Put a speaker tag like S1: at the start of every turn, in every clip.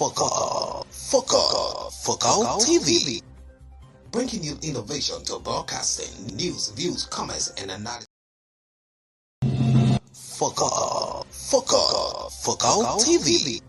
S1: Focal TV, bringing you innovation to broadcasting, news, views, comments, and analysis. Focal TV.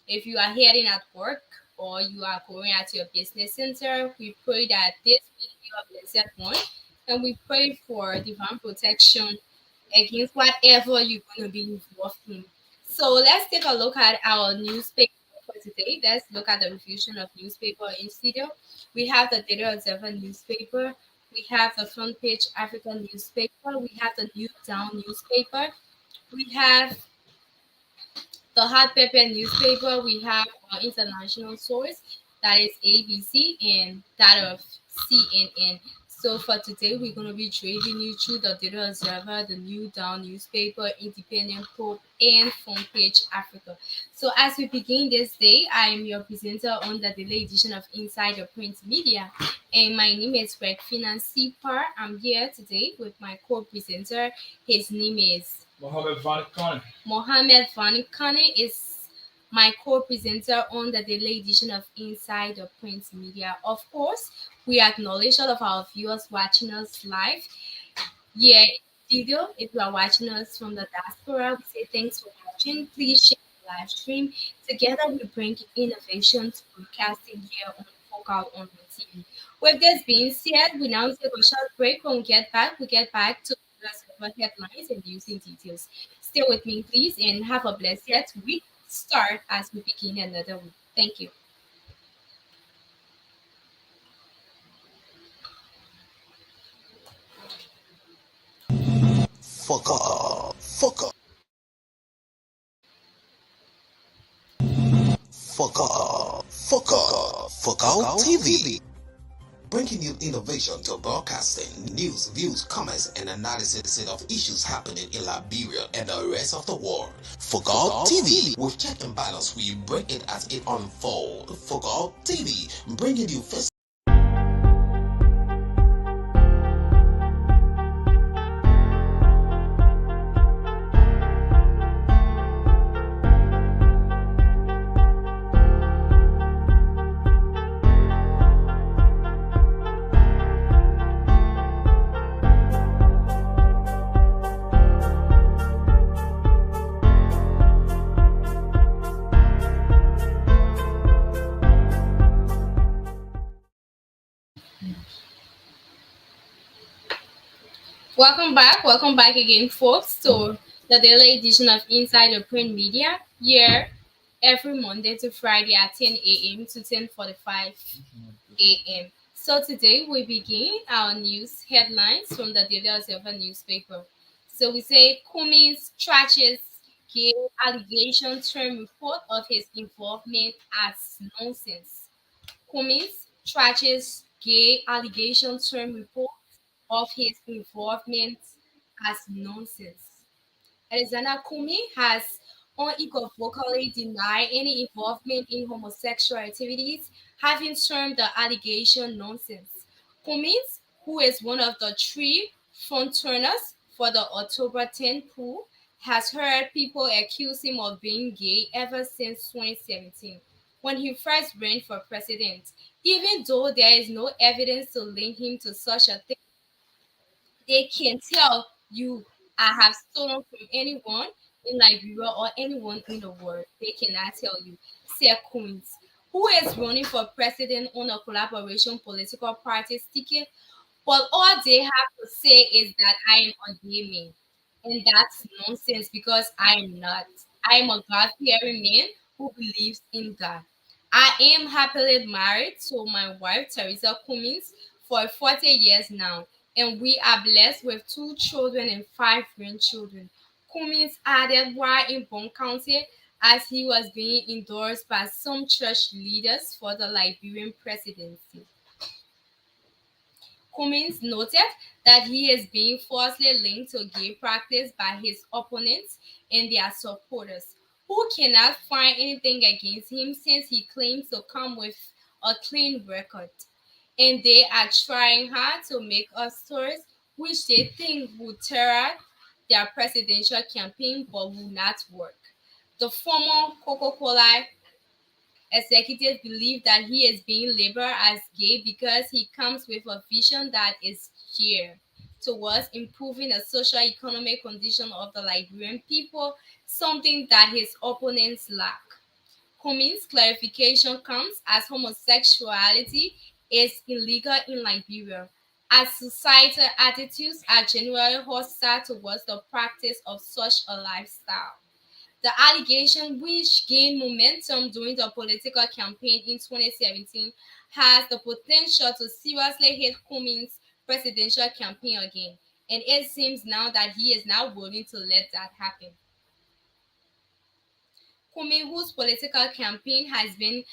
S2: If you are heading at work or you are going at your business center, we pray that this will be a blessed one. And we pray for divine protection against whatever you're going to be involved in. So let's take a look at our newspaper for today. Let's look at the revision of newspaper in studio. We have the Daily Observer newspaper. We have the Front Page African newspaper. We have the New Down newspaper. We have the hot pepper newspaper. We have our international source, that is ABC, and that of CNN. So for today, we're going to be trading you through the Daily Observer, the New Dawn newspaper, Independent Pope, and Front Page Africa. So as we begin this day, I am your presenter on the daily edition of Inside the Print Media, and my name is Gregpina. I'm here today with my co-presenter. His name is Mohammed Vanikane is my co-presenter on the daily edition of Inside the Print Media. Of course, we acknowledge all of our viewers watching us live here in studio. If you are watching us from the diaspora, we say thanks for watching. Please share the live stream. Together, we bring innovation to broadcasting here on Focal on the TV. With this being said, we now take a short break. When we get back to the rest of our headlines and news in details. Stay with me, please, and have a blessed week start as we begin another week. Thank you.
S1: Focal TV, bringing you innovation to broadcasting, news, views, comments, and analysis of issues happening in Liberia and the rest of the world. Focal TV, with check and balance, we bring it as it unfolds. Focal TV, bringing you first.
S2: Welcome back again, folks, to the daily edition of Inside the Print Media. Here, every Monday to Friday at 10 a.m. to 10:45 a.m. So today we begin our news headlines from the Daily Observer newspaper. So we say Cummins trashes gay allegation term report of his involvement as nonsense. Cummins trashes gay allegation term report of his involvement as nonsense. Alexander Kumi has unequivocally denied any involvement in homosexual activities, having termed the allegation nonsense. Cummins, who is one of the three frontrunners for the October 10 poll, has heard people accuse him of being gay ever since 2017, when he first ran for president. Even though there is no evidence to link him to such a thing, they can tell you I have stolen from anyone in Liberia or anyone in the world. They cannot tell you. Sir Coons, who is running for president on a collaboration political party's ticket, but all they have to say is that I am a gay man. And that's nonsense because I am not. I am a God fearing man who believes in God. I am happily married to my wife, Teresa Cummins, for 40 years now, and we are blessed with two children and five grandchildren. Cummins added while in Bone County as he was being endorsed by some church leaders for the Liberian presidency. Cummins noted that he is being falsely linked to gay practice by his opponents and their supporters, who cannot find anything against him since he claims to come with a clean record. And they are trying hard to make up stories which they think will tear their presidential campaign but will not work. The former Coca Cola executives believe that he is being labeled as gay because he comes with a vision that is geared towards improving the social economic condition of the Liberian people, something that his opponents lack. Cummings' clarification comes as homosexuality is illegal in Liberia, as societal attitudes are generally hostile towards the practice of such a lifestyle. The allegation, which gained momentum during the political campaign in 2017, has the potential to seriously hit Cummings' presidential campaign again. And it seems now that he is now willing to let that happen. Cummings, whose political campaign has been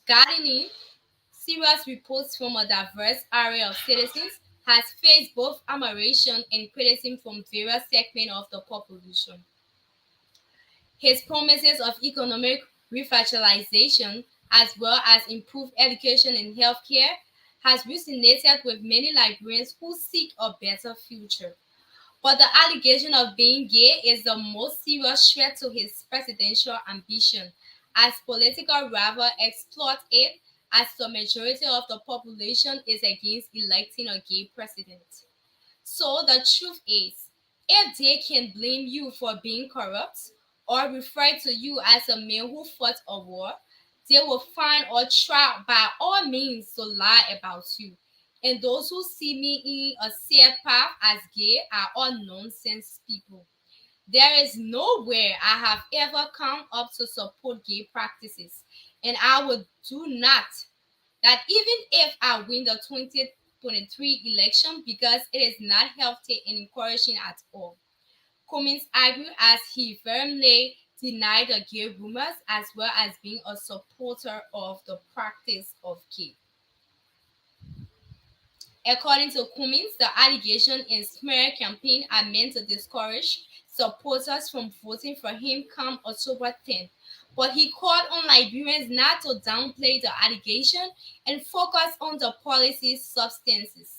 S2: garnering serious reports from a diverse array of citizens, has faced both admiration and criticism from various segments of the population. His promises of economic revitalization, as well as improved education and healthcare, has resonated with many Liberians who seek a better future. But the allegation of being gay is the most serious threat to his presidential ambition, as political rivals exploit it, as the majority of the population is against electing a gay president. So the truth is, if they can blame you for being corrupt or refer to you as a man who fought a war, they will find or try by all means to lie about you. And those who see me in a sad path as gay are all nonsense people. There is nowhere I have ever come up to support gay practices, and I would do not that even if I win the 2023 election because it is not healthy and encouraging at all. Cummings argued as he firmly denied the gay rumors as well as being a supporter of the practice of gay. According to Cummings, the allegation and smear campaign are meant to discourage supporters from voting for him come October 10th. But he called on Liberians not to downplay the allegation and focus on the policy's substances.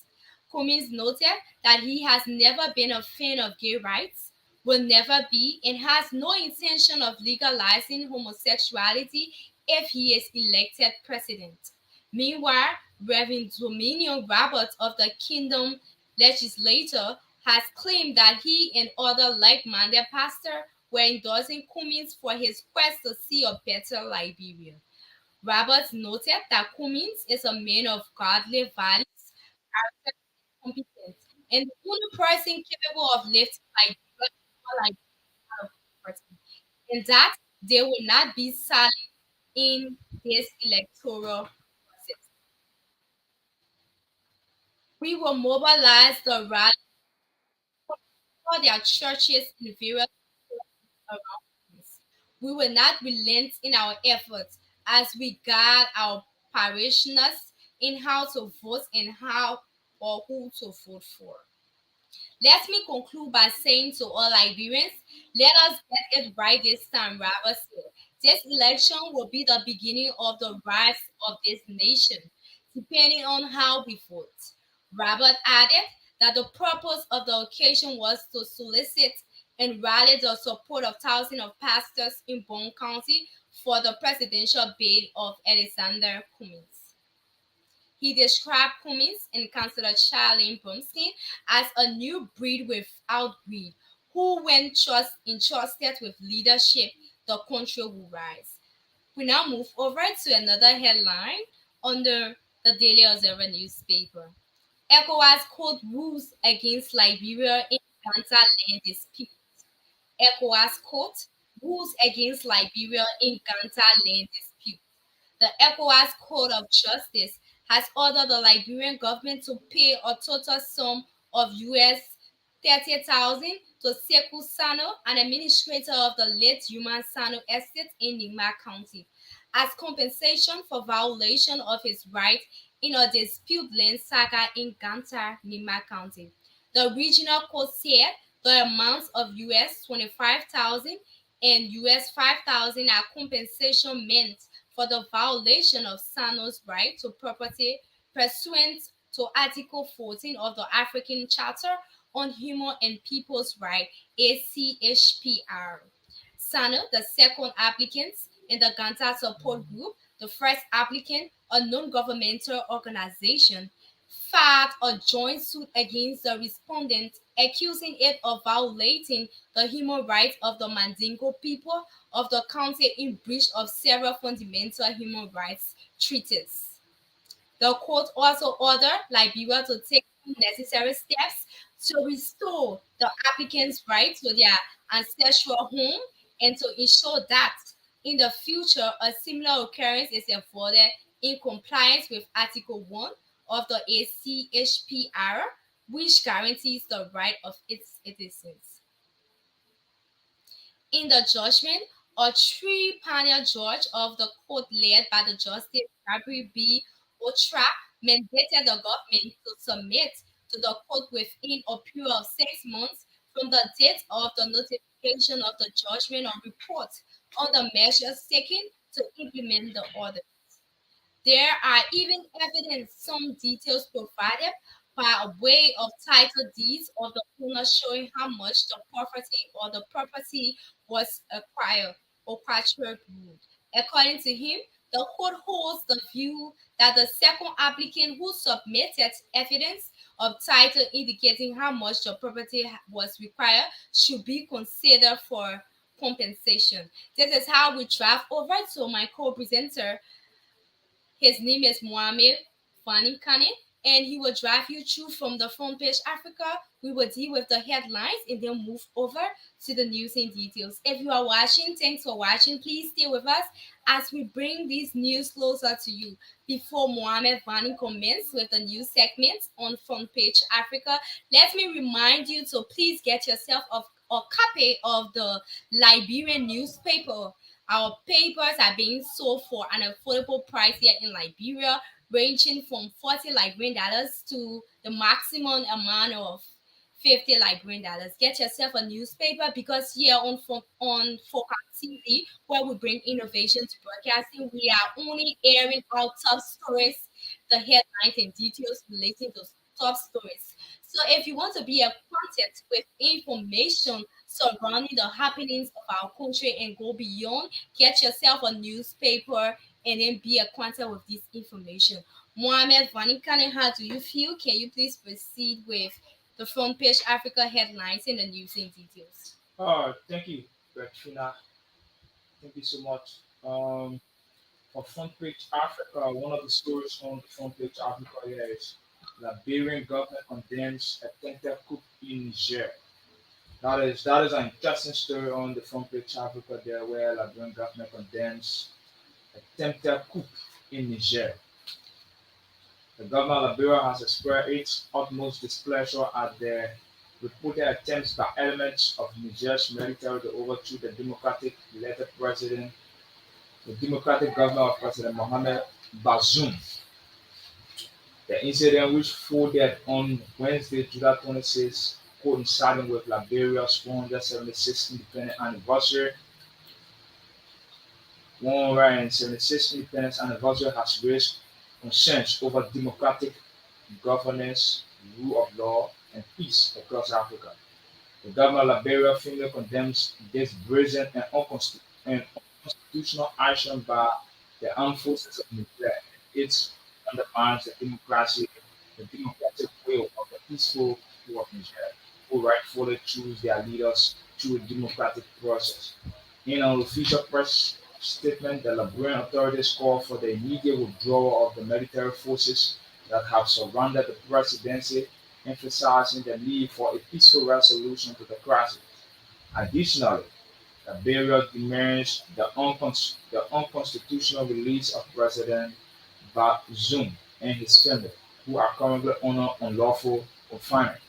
S2: Cummings noted that he has never been a fan of gay rights, will never be, and has no intention of legalizing homosexuality if he is elected president. Meanwhile, Reverend Dominion Roberts of the Kingdom Legislature has claimed that he and other like-minded pastors were endorsing Cummings for his quest to see a better Liberia. Roberts noted that Cummings is a man of godly values, character, and competence, and the only person capable of lifting Liberia like person, and that they will not be silent in this electoral process. We will mobilize the rally for their churches in various around us. We will not relent in our efforts as we guide our parishioners in how to vote and how or who to vote for. Let me conclude by saying to all Liberians, let us get it right this time, rather said. This election will be the beginning of the rise of this nation, depending on how we vote. Robert added that the purpose of the occasion was to solicit and rally the support of thousands of pastors in Bone County for the presidential bid of Alexander Cummings. He described Cummings and Councillor Charlene Bumstein as a new breed without greed, who, when entrusted with leadership, the country will rise. We now move over to another headline under the Daily Observer newspaper. ECOWAS court rules against Liberia in Ganta land dispute. ECOWAS court rules against Liberia in Ganta land dispute. The ECOWAS Code of Justice has ordered the Liberian government to pay a total sum of US 30,000 to Sekou Sano, an administrator of the late Human Sano estate in Nima County, as compensation for violation of his right in a dispute land saga in Ganta, Nima County. The regional court said the amounts of US 25,000 and US 5,000 are compensation meant for the violation of Sano's right to property pursuant to Article 14 of the African Charter on Human and People's Rights, ACHPR. Sano, the second applicant in the Ganta support group, the first applicant, a non-governmental organization, filed a joint suit against the respondent, accusing it of violating the human rights of the Mandingo people of the county in breach of several fundamental human rights treaties. The court also ordered Liberia to take necessary steps to restore the applicants' right to their ancestral home and to ensure that in the future a similar occurrence is avoided in compliance with Article 1 of the ACHPR, which guarantees the right of its citizens. In the judgment, a three-panel judge of the court led by the Justice Gabriel B. Otra mandated the government to submit to the court within a period of 6 months from the date of the notification of the judgment or report on the measures taken to implement the order. There are even evidence, some details provided by way of title deeds of the owner showing how much the property or the property was acquired or purchased. According to him, the court holds the view that the second applicant who submitted evidence of title indicating how much the property was required should be considered for compensation. This is how we draft over to my co-presenter. His name is Mohamed Fani Kane, and he will drive you through from the front page Africa. We will deal with the headlines and then move over to the news and details. If you are watching, thanks for watching. Please stay with us as we bring these news closer to you. Before Mohamed Fani comments with the news segment on front page Africa, let me remind you to please get yourself a copy of the Liberian newspaper. Our papers are being sold for an affordable price here in Liberia, ranging from 40 Liberian dollars to the maximum amount of 50 Liberian dollars. Get yourself a newspaper because here on Focus TV, where we bring innovation to broadcasting, we are only airing out top stories, the headlines and details relating to top stories. So if you want to be acquainted with information surrounding the happenings of our country and go beyond, get yourself a newspaper and then be acquainted with this information. Mohamed Vanikane, how do you feel? Can you please proceed with the front page Africa headlines and the news and details?
S3: Thank you, Gregpina. Thank you so much. For Front Page Africa, one of the stories on the Front Page Africa here is Liberian government condemns attempted coup in Niger. That is an interesting story on the Front Page Africa there, where Liberian government condemns attempted coup in Niger. The government of Liberia has expressed its utmost displeasure at the reported attempts by elements of Niger's military to overthrow the democratic government of President Mohamed Bazoum. The incident, which folded on Wednesday, July 26, coinciding with Liberia's 176th independence anniversary, has raised concerns over democratic governance, rule of law, and peace across Africa. The government of Liberia firmly condemns this brazen and unconstitutional action by the armed forces of Nigeria. It undermines the democratic will of the peaceful people of Nigeria, who rightfully choose their leaders through a democratic process. In an official press statement, the Liberian authorities call for the immediate withdrawal of the military forces that have surrounded the presidency, emphasizing the need for a peaceful resolution to the crisis. Additionally, Liberia demands the unconstitutional release of President Bazoum and his family, who are currently under unlawful confinement.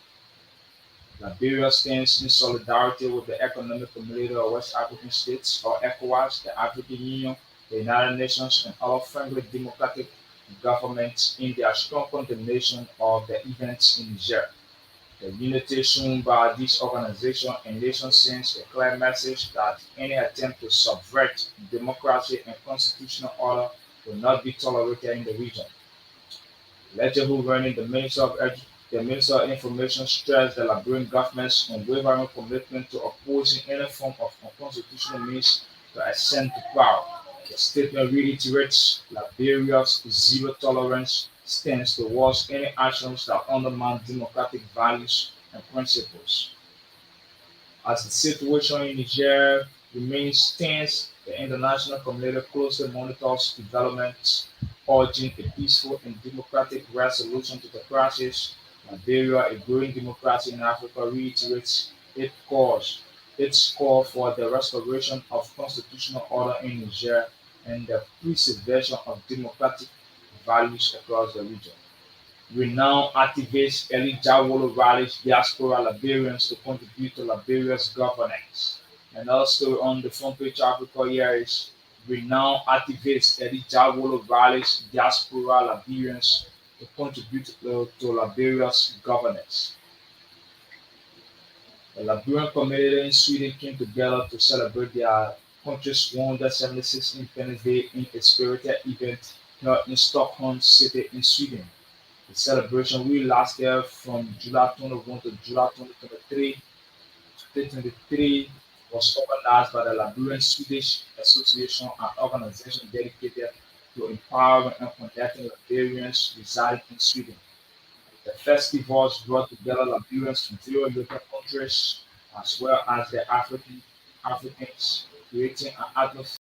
S3: Liberia stands in solidarity with the Economic Community of West African States, or ECOWAS, the African Union, the United Nations, and other friendly democratic governments in their strong condemnation of the events in Niger. The unity shown by this organization and nation sends a clear message that any attempt to subvert democracy and constitutional order will not be tolerated in the region. Ledger who running the Minister of Information stressed the Liberian government's unwavering commitment to opposing any form of unconstitutional means to ascend to power. The statement reiterates Liberia's zero tolerance stance towards any actions that undermine democratic values and principles. As the situation in Niger remains tense, the international community closely monitors developments, urging a peaceful and democratic resolution to the crisis. Liberia, a growing democracy in Africa, reiterates its call for the restoration of constitutional order in Niger and the preservation of democratic values across the region. Renowned activist Elijah Wolo rallies diaspora Liberians to contribute to Liberia's governance. Another story on the front page of Africa here is renowned activist Elijah Wolo rallies diaspora Liberians to contribute to Liberia's governance. The Liberian community in Sweden came together to celebrate their country's 176th Independence Day in a spirited event held in Stockholm City in Sweden. The celebration will last year from July 21 to July 2023. 2023 was organized by the Liberian Swedish Association, an organization dedicated to empowering and connecting Liberians residing in Sweden. The festivals brought together Liberians from various European countries as well as the Africans, creating an atmosphere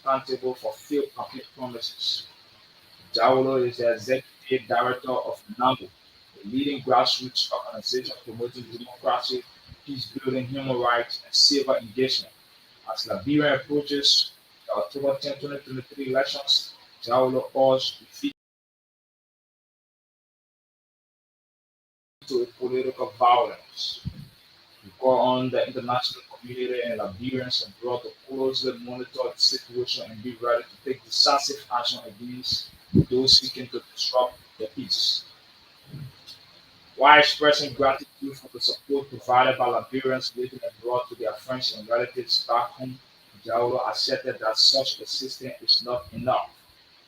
S3: accountable for failed public promises. Jawolo is the executive director of NAMO, a leading grassroots organization promoting democracy, peace building, human rights, and civil engagement. As Liberia approaches the October 10, 2023 elections, Jawolo urged defeat to political violence. We call on the international community and Liberians abroad to closely monitor the situation and be ready to take decisive action against those seeking to disrupt the peace. While expressing gratitude for the support provided by Liberians living abroad to their friends and relatives back home, Jaolo asserted that such assistance is not enough.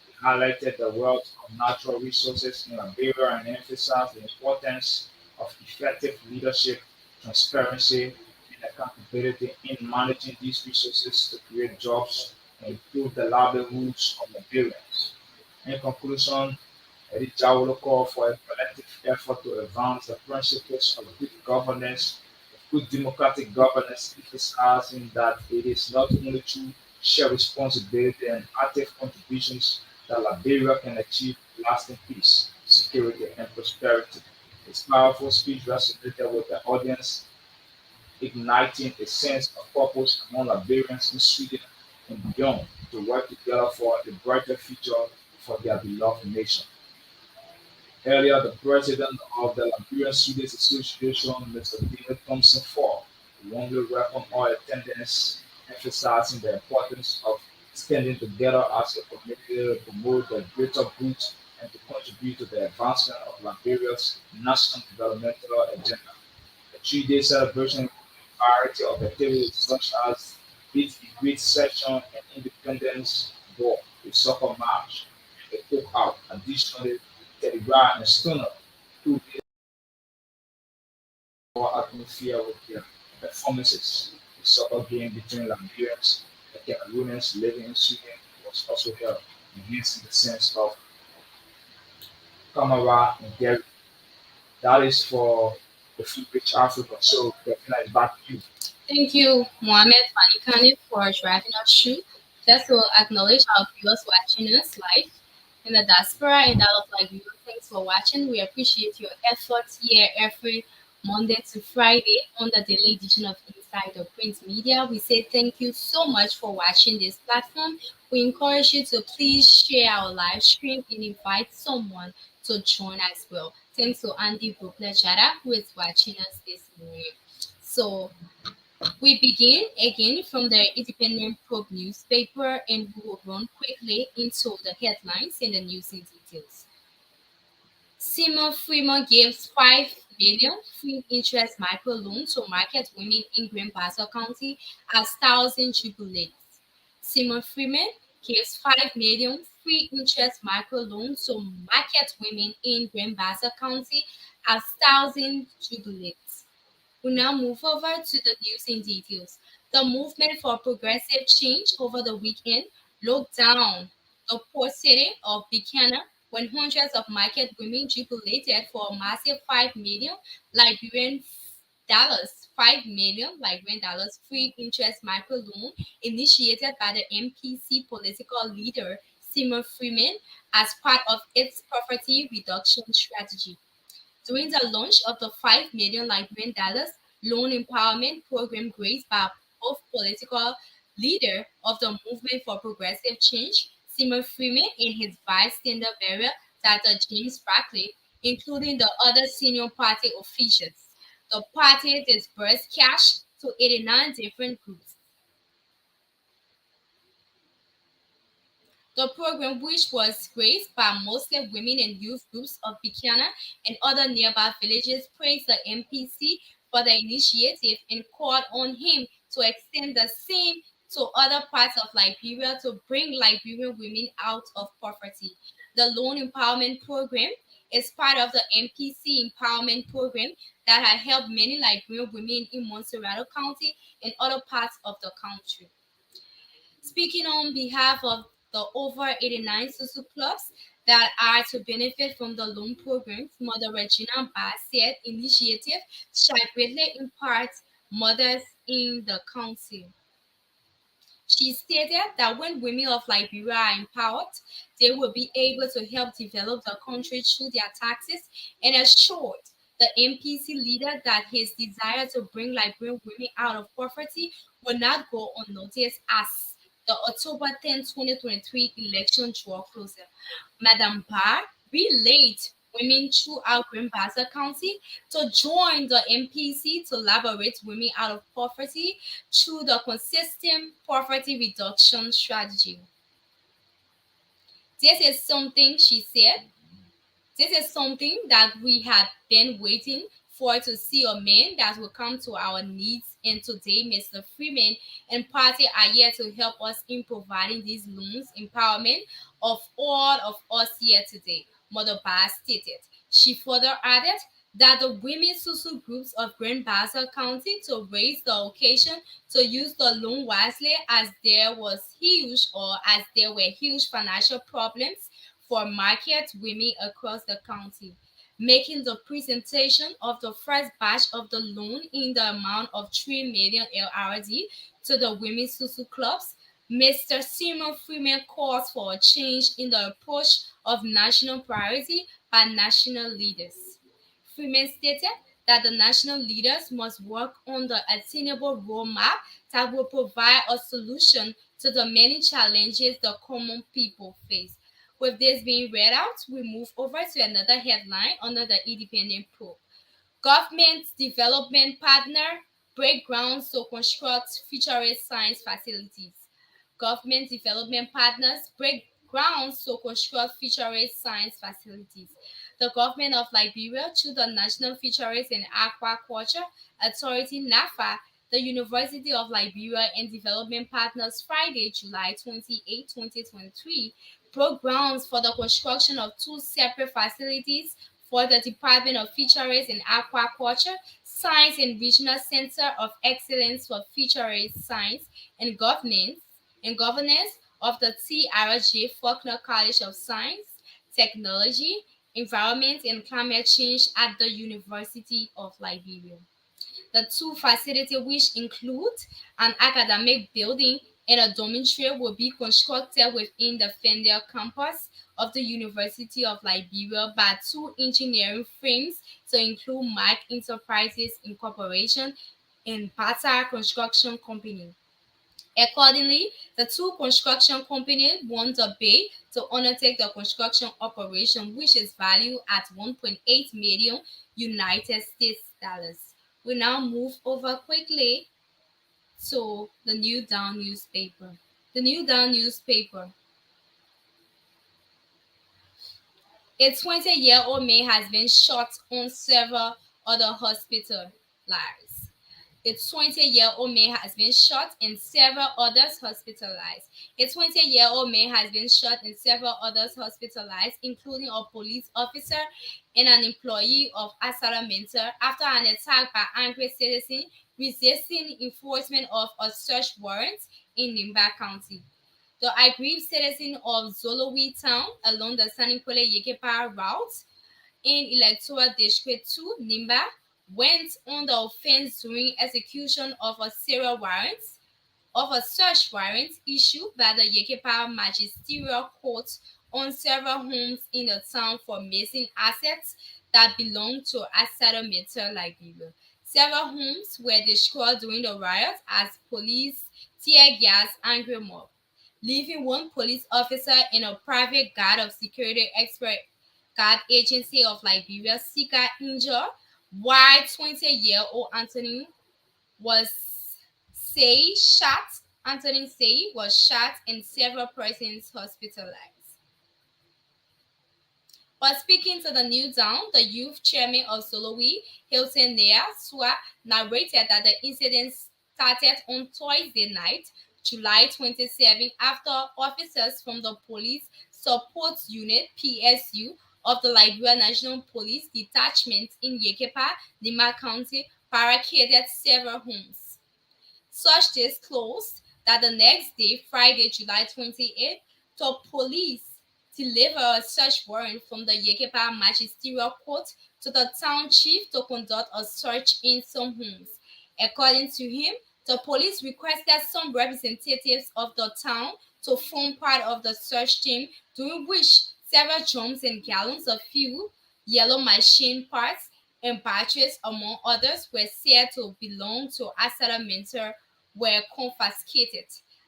S3: He highlighted the wealth of natural resources in Liberia and emphasized the importance of effective leadership transparency, and accountability in managing these resources to create jobs and improve the livelihoods of Liberians. In conclusion, Elijah will call for a collective effort to advance the principles of good governance, good democratic governance, emphasizing that it is not only through shared responsibility and active contributions that Liberia can achieve lasting peace, security, and prosperity. His powerful speech resonated with the audience, igniting a sense of purpose among Liberians in Sweden and beyond to work together for a brighter future for their beloved nation. Earlier, the president of the Liberian Students Association, Mr. David Thompson Ford, warmly welcomed all attendants, emphasizing the importance of standing together as a community to promote the greater good and to contribute to the advancement of Liberia's national developmental agenda. The 3 day celebration included a variety of activities such as beat the great session and independence ball, a soccer match, and a cookout. Additionally, Teddy Ryan and Stunner, who did our atmosphere with their performances. A soccer game between Liberians and Cameroonians living in Sweden was also held, enhancing the sense of camaraderie and Gary. That is for the Free Rich Africa. So, Gregpina is back to you.
S2: Thank you, Mohammed Fanikani, for driving us through. Just to acknowledge our viewers watching us live in the diaspora and all of like you. Thanks for watching. We appreciate your efforts here every Monday to Friday on the daily edition of Inside the Print Media. We say thank you so much for watching this platform. We encourage you to please share our live stream and invite someone to join as well. Thanks to Andy Buklejada who is watching us this morning. So we begin again from the Independent Probe newspaper and we will run quickly into the headlines and the news in details. Simon Freeman gives 5 million free interest microloan to market women in Grand Bassa County as thousand jubilates. Simon Freeman gives 5 million free interest microloan to market women in Grand Bassa County as thousand jubilates. We now move over to the news in details. The movement for progressive change over the weekend locked down the port city of Buchanan when hundreds of market women jubilated for a massive 5 million Liberian dollars, 5 million Liberian dollars free interest microloan initiated by the MPC political leader Simon Freeman as part of its poverty reduction strategy. During the launch of the 5 million Liberian dollars loan empowerment program graced by both political leader of the movement for progressive change, Simon Freeman, and his vice standard bearer, Dr. James Barkley, including the other senior party officials. The party disbursed cash to 89 different groups. The program, which was graced by mostly women and youth groups of Buchanan and other nearby villages, praised the MPC for the initiative and called on him to extend the same to other parts of Liberia to bring Liberian women out of poverty. The Loan Empowerment Program is part of the MPC Empowerment Program that has helped many Liberian women in Montserrat County and other parts of the country. Speaking on behalf of the over 89 Susu clubs that are to benefit from the loan programs, Mother Regina Bass said initiative shall greatly impact mothers in the county. She stated that when women of Liberia are empowered, they will be able to help develop the country through their taxes and assured the MPC leader that his desire to bring Liberian women out of poverty will not go unnoticed as the October 10, 2023 election draw closer. Madam Barr relayed women throughout Grand Bassa County to join the MPC to liberate women out of poverty through the consistent poverty reduction strategy. This is something she said this is something that we have been waiting for to see a man that will come to our needs. And today, Mr. Freeman and party are here to help us in providing these loans, empowerment of all of us here today. Mother Bass stated. She further added that the women social groups of Grand Bassa County to raise the occasion to use the loan wisely as there were huge financial problems for market women across the county, making the presentation of the first batch of the loan in the amount of 3 million LRD to the women's social clubs. Mr. Simon Freeman calls for a change in the approach of national priority by national leaders. Freeman stated that the national leaders must work on the attainable roadmap that will provide a solution to the many challenges the common people face. With this being read out, we move over to another headline under the Independent Pro. Government development partner break ground to construct futurist science facilities. Government development partners break ground to construct futurist science facilities. The government of Liberia, through the National Fisheries and Aquaculture Authority (NAFA), the University of Liberia, and development partners Friday, July 28, 2023, broke grounds for the construction of two separate facilities for the Department of Fisheries and Aquaculture, Science and Regional Center of Excellence for Fisheries Science and Governance of the T.R.J. Faulkner College of Science, Technology, Environment and Climate Change at the University of Liberia. The two facilities, which include an academic building and a dormitory, will be constructed within the Fendel campus of the University of Liberia by two engineering firms to include Mike Enterprises Incorporation and Bata Construction Company. Accordingly, the two construction companies won the bid to undertake the construction operation, which is valued at 1.8 million United States dollars. We now move over quickly to the New Dawn newspaper. The New Dawn newspaper. A 20-year-old man has been shot on several other hospital lives. A 20-year-old man has been shot and several others hospitalized. A 20-year-old man has been shot and several others hospitalized, including a police officer and an employee of Asada Mentor, after an attack by angry citizens resisting enforcement of a search warrant in Nimba County. The aggrieved citizens of Zolowi town along the Saninkole Yekepa route in Electoral District 2, Nimba, went on the offense during execution of a search warrant issued by the Yekepa Magisterial Court on several homes in the town for missing assets that belonged to Asada Metal Liberia. Several homes were destroyed during the riot as police tear gas angry mob, leaving one police officer and a private guard of security expert guard agency of Liberia Sika injured, while 20-year-old was say shot. Anthony Say was shot and several persons hospitalized. While speaking to the New Dawn, the youth chairman of Solowi, Hilton Nea Swa, narrated that the incident started on Thursday night, July 27, after officers from the Police Support Unit (PSU) of the Liberia National Police Detachment in Yekepa, Lima County, barricaded several homes. Such disclosed that the next day, Friday, July 28th, the police delivered a search warrant from the Yekepa Magisterial Court to the town chief to conduct a search in some homes. According to him, the police requested some representatives of the town to form part of the search team, during which several drums and gallons of fuel, yellow machine parts, and batteries, among others, were said to belong to Asada Mentor, were confiscated.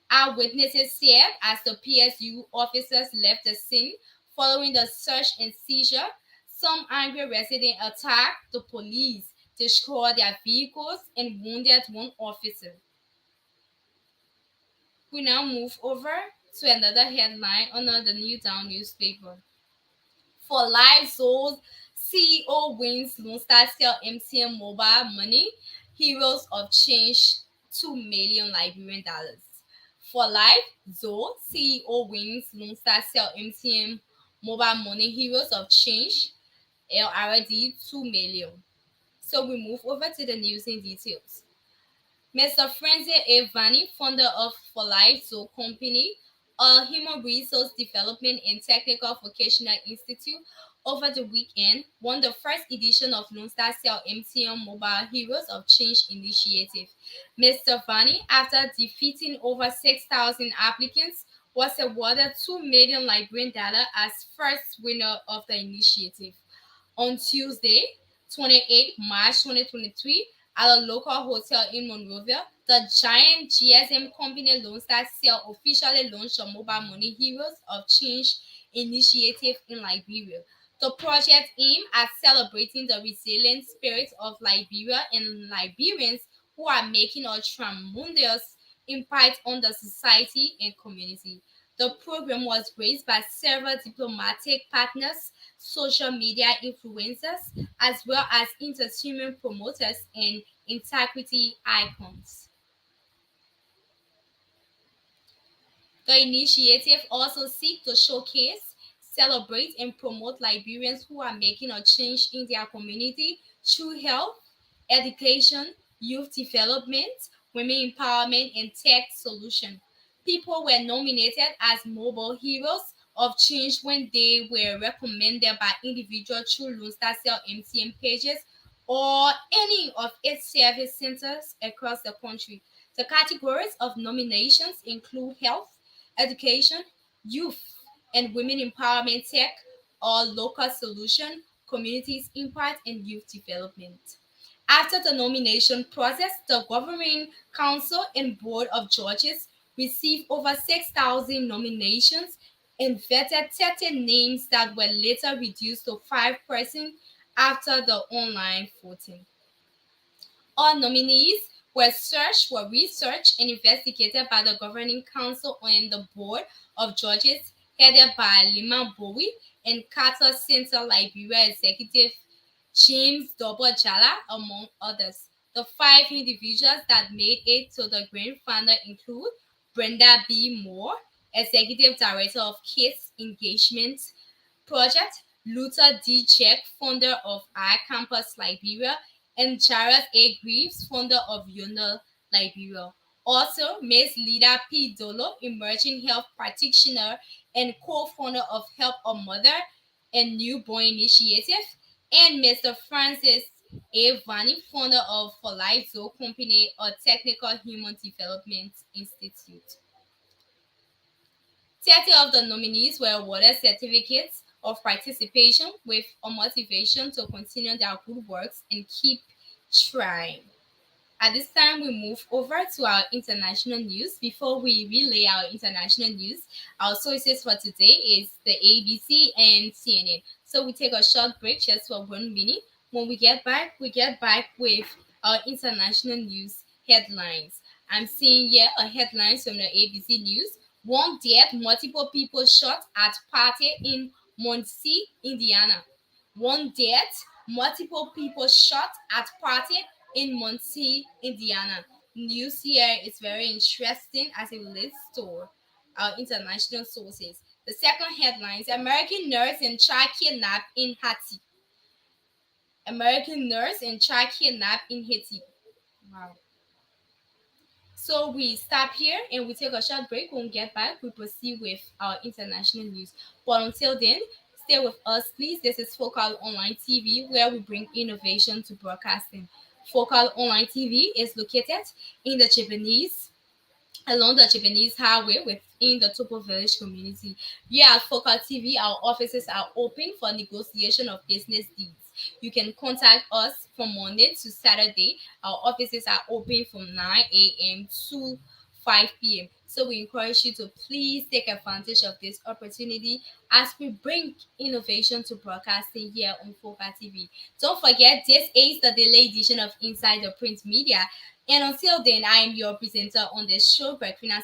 S2: Eyewitnesses said as the PSU officers left the scene following the search and seizure, some angry residents attacked the police, destroyed their vehicles, and wounded one officer. We now move over to another headline under the New Dawn newspaper. For Life Zone's CEO wins Lone Star Cell MTN mobile money, Heroes of Change 2 million Liberian dollars. For Life Zone CEO wins Lone Star Cell MTN mobile money, Heroes of Change already 2 million. So we move over to the news in details. Mr. Francis A. Vani, founder of For Life Zoo Company, a human resource development and technical vocational institute, over the weekend won the first edition of Lone Star Cell MTN Mobile Heroes of Change initiative. Mr. Vani, after defeating over 6,000 applicants, was awarded 2 million Liberian dollar as first winner of the initiative. On Tuesday, 28 March 2023, at a local hotel in Monrovia, the giant GSM company Lone Star Cell officially launched the Mobile Money Heroes of Change initiative in Liberia. The project aimed at celebrating the resilient spirit of Liberia and Liberians who are making a tremendous impact on the society and community. The program was raised by several diplomatic partners, social media influencers, as well as entertainment promoters and integrity icons. The initiative also seeks to showcase, celebrate, and promote Liberians who are making a change in their community through health, education, youth development, women empowerment, and tech solution. People were nominated as mobile heroes of change when they were recommended by individuals through Lone Star Cell MTN pages or any of its service centers across the country. The categories of nominations include health, education, youth, and women empowerment tech or local solution, communities impact, and youth development. After the nomination process, the governing council and board of judges received over 6,000 nominations and vetted 30 names that were later reduced to 5% after the online voting. All nominees were researched and investigated by the governing council and the board of judges headed by Lima Bowie and Carter Center Liberia executive James Double Jala, among others. The five individuals that made it to the grand final include Brenda B. Moore, Executive Director of Kids Engagement Project, Luther D. Jack, founder of iCampus Liberia, and Jared A. Greaves, founder of Yonder Liberia. Also, Ms. Lida P. Dolo, emerging health practitioner and co-founder of Help a Mother and Newborn Initiative, and Mr. Francis A. Vani, founder of For Life Zoo Company, a technical human development institute. 30 of the nominees were awarded certificates of participation with a motivation to continue their good works and keep trying. At this time, we move over to our international news. Before we relay our international news, our sources for today is the ABC and CNN. So we take a short break just for 1 minute. When we get back with our international news headlines. I'm seeing here a headlines from the ABC News. One dead, multiple people shot at party in Muncie, Indiana. One dead, multiple people shot at party in Muncie, Indiana. News here is very interesting as it relates to our international sources. The second headline is American nurse and child kidnapped in Haiti. American nurse and child kidnapped in Haiti. Wow. So we stop here and we take a short break. When we get back, we proceed with our international news. But until then, stay with us, please. This is Focal Online TV, where we bring innovation to broadcasting. Focal Online TV is located in the Japanese along the Japanese highway within the Topo Village community. Here at Focal TV, our offices are open for negotiation of business deals. You can contact us from Monday to Saturday. Our offices are open from 9 a.m. to 5 p.m. So we encourage you to please take advantage of this opportunity as we bring innovation to broadcasting here on Focal TV. Don't forget, this is the delayed edition of Inside the Print Media. And until then, I am your presenter on this show, Gregpina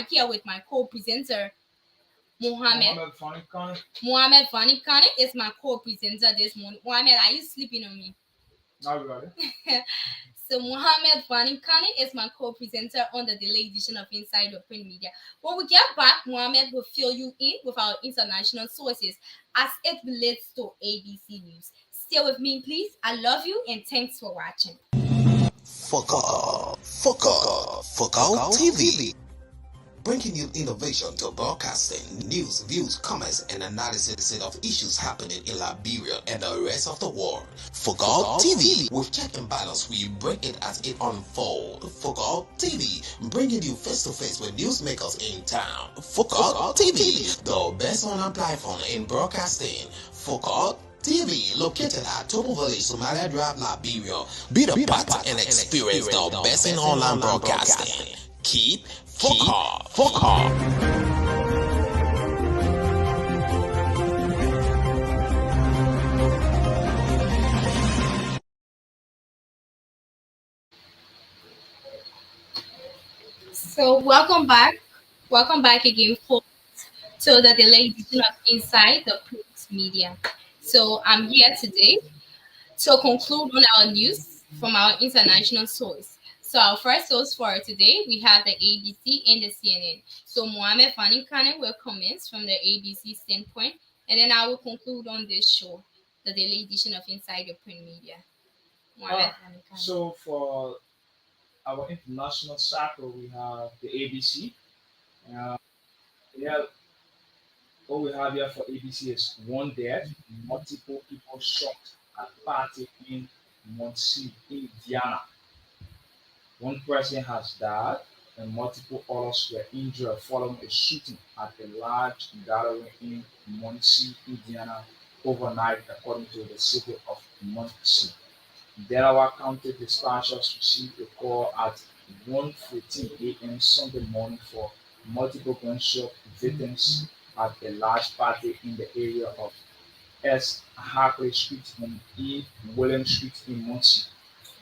S2: here with my co-presenter, Mohammed. Mohammed Vanikane is my co-presenter this morning. Mohammed, are you sleeping on me?
S3: Now we got it.
S2: So Mohammed Vanikane is my co-presenter on the delayed edition of Inside the Print Media. When we get back, Mohammed will fill you in with our international sources as it relates to ABC News. Stay with me, please. I love you and thanks for watching.
S1: Focal TV. Bringing you innovation to broadcasting, news, views, comments, and analysis of issues happening in Liberia and the rest of the world. Focal TV, with check and balance, we break it as it unfolds. Focal TV, bringing you face to face with newsmakers in town. Focal TV, the best online platform in broadcasting. Focal TV, located at Topo Village, Somalia Drive, Liberia. Be the part and experience the best in online broadcasting. Keep focal.
S2: So welcome back. Welcome back again to the delayed edition of Inside the Print Media. So I'm here today to conclude on our news from our international source. So our first source for today, we have the ABC and the CNN. So Mohamed Fani Kane will comment from the ABC standpoint, and then I will conclude on this show, the daily edition of Inside the Print Media. Mohamed Fani Kane.
S3: So for our international soccer, we have the ABC. Uh, yeah, what we have here for ABC is one death, multiple people shot at party in Muncie, Indiana. One person has died and multiple others were injured following a shooting at a large gathering in Muncie, Indiana overnight, according to the city of Muncie. Delaware County dispatchers received a call at 1:14 a.m. Sunday morning for multiple gunshot victims at a large party in the area of S. Harkley Street and E. William Street in Muncie.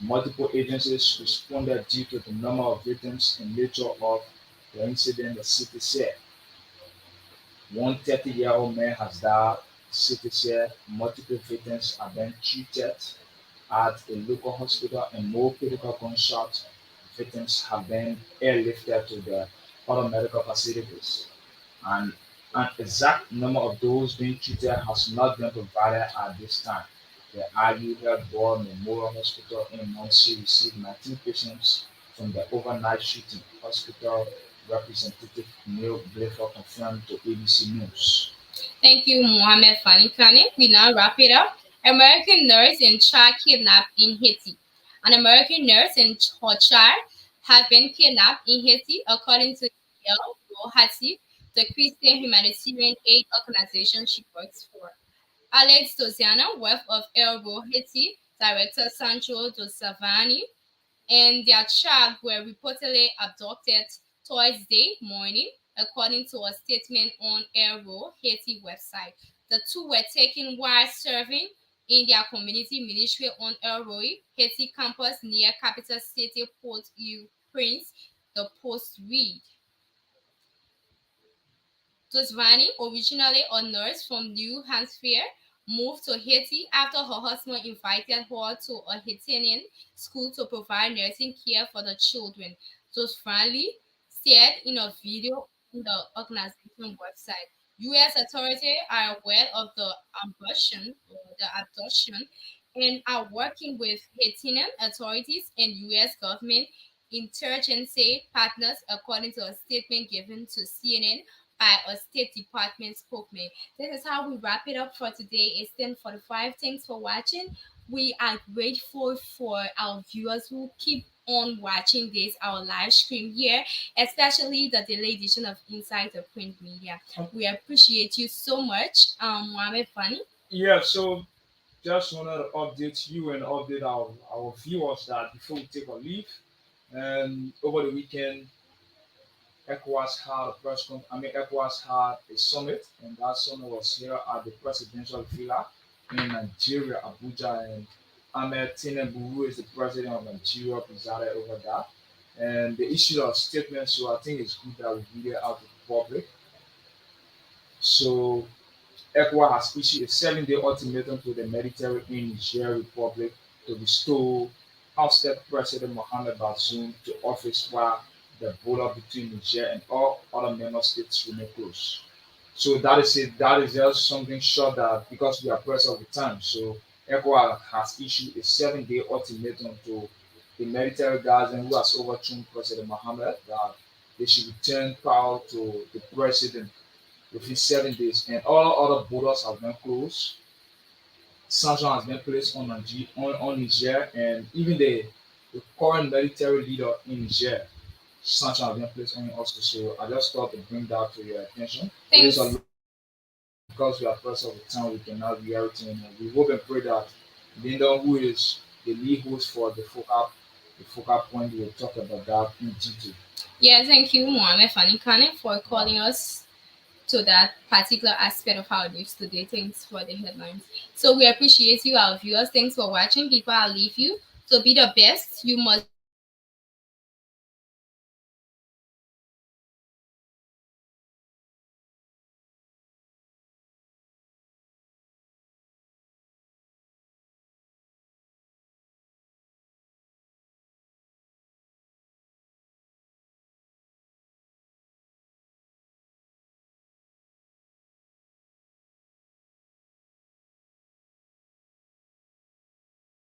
S3: Multiple agencies responded due to the number of victims and nature of the incident, the city said. One 30-year-old man has died, the city said. Multiple victims are being treated at a local hospital and no critical gunshot victims have been airlifted to the other medical facilities. And an exact number of those being treated has not been provided at this time. The IU Health Board Memorial Hospital in Muncie received 19 patients from the overnight shooting. Hospital representative Neil Blafer confirmed to ABC News.
S2: Thank you, Mohamed Fani Kane. We now wrap it up. American nurse and child kidnapped in Haiti. An American nurse and her child have been kidnapped in Haiti, according to El Haiti, the Christian humanitarian aid organization she works for. Alex Doziana, wife of El Haiti director Sancho Dos Savani, and their child were reportedly abducted Thursday morning, according to a statement on Aero Haiti website. The two were taken while serving in their community ministry on Aero Haiti campus near capital city Port-au-Prince, the Post read. Tusvani, originally a nurse from New Hampshire, moved to Haiti after her husband invited her to a Haitian school to provide nursing care for the children. Tusvani said in a video on the organization website. U.S. authorities are aware of the abduction and are working with Haitian authorities and U.S. government insurgency partners, according to a statement given to CNN by a State Department spokesman. This is how we wrap it up for today. It's 10:45. Thanks for watching. We are grateful for our viewers who keep on watching this, our live stream here, especially the delayed edition of Inside the Print Media. We appreciate you so much, Mohamed Fani.
S3: Yeah, so just wanted to update you and update our viewers that before we take a leave, and over the weekend, ECOWAS had a ECOWAS had a summit, and that summit was here at the presidential villa in Nigeria, Abuja, and Ahmed Tinubu, who is the president of Nigeria, presided over that. And they issued a statement, so I think it's good that we read it out to the public. So ECOWAS has issued a 7-day ultimatum to the military in Niger Republic to restore ousted President Mohamed Bazoum to office while the border between Niger and all other member states remain closed. So that is it. That is just something short that because we are pressed of the time. So ECOWAS has issued a 7-day ultimatum to the military garrison who has overthrown President Mohammed that they should return power to the president within 7 days, and all other borders have been closed. Sanctions has been placed on, on Niger, and even the current military leader in Niger, sanctions have been placed on him also. So I just thought to bring that to your attention. It is a
S2: Thanks.
S3: lot because we are pressed of the time, we cannot be everything. And we hope and pray that Linda, who is the lead host for the focal point, will talk about that in detail.
S2: Yeah, thank you, Mohammed Fani Kane, for calling us to that particular aspect of our news today. Thanks for the headlines. So we appreciate you, our viewers. Thanks for watching. Before I leave you, so be the best. You must